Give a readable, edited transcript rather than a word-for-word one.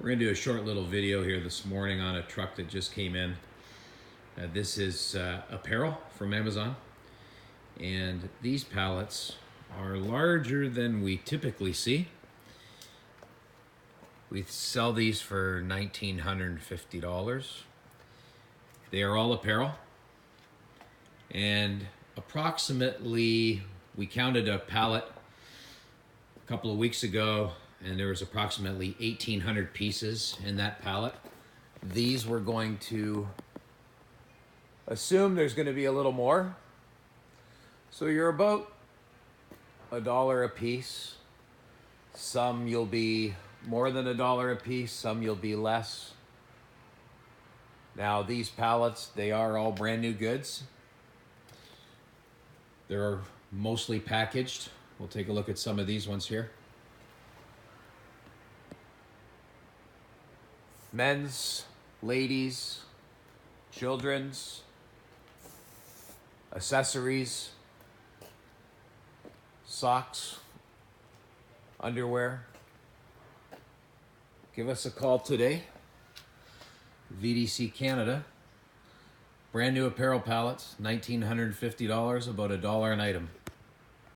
We're going to do a short little video here this morning on a truck that just came in. This is apparel from Amazon, and these pallets are larger than we typically see. We sell these for $1,950. They are all apparel, and approximately, we counted a pallet a couple of weeks ago, and there was approximately 1,800 pieces in that pallet. These we're going to assume there's going to be a little more. So you're about $1 a piece. Some you'll be more than $1 a piece, some you'll be less. Now these pallets, they are all brand new goods. They're mostly packaged. We'll take a look at some of these ones here. Men's, ladies, children's, accessories, socks, underwear. Give us a call today. VDC Canada. Brand new apparel pallets, $1,950, about $1 an item.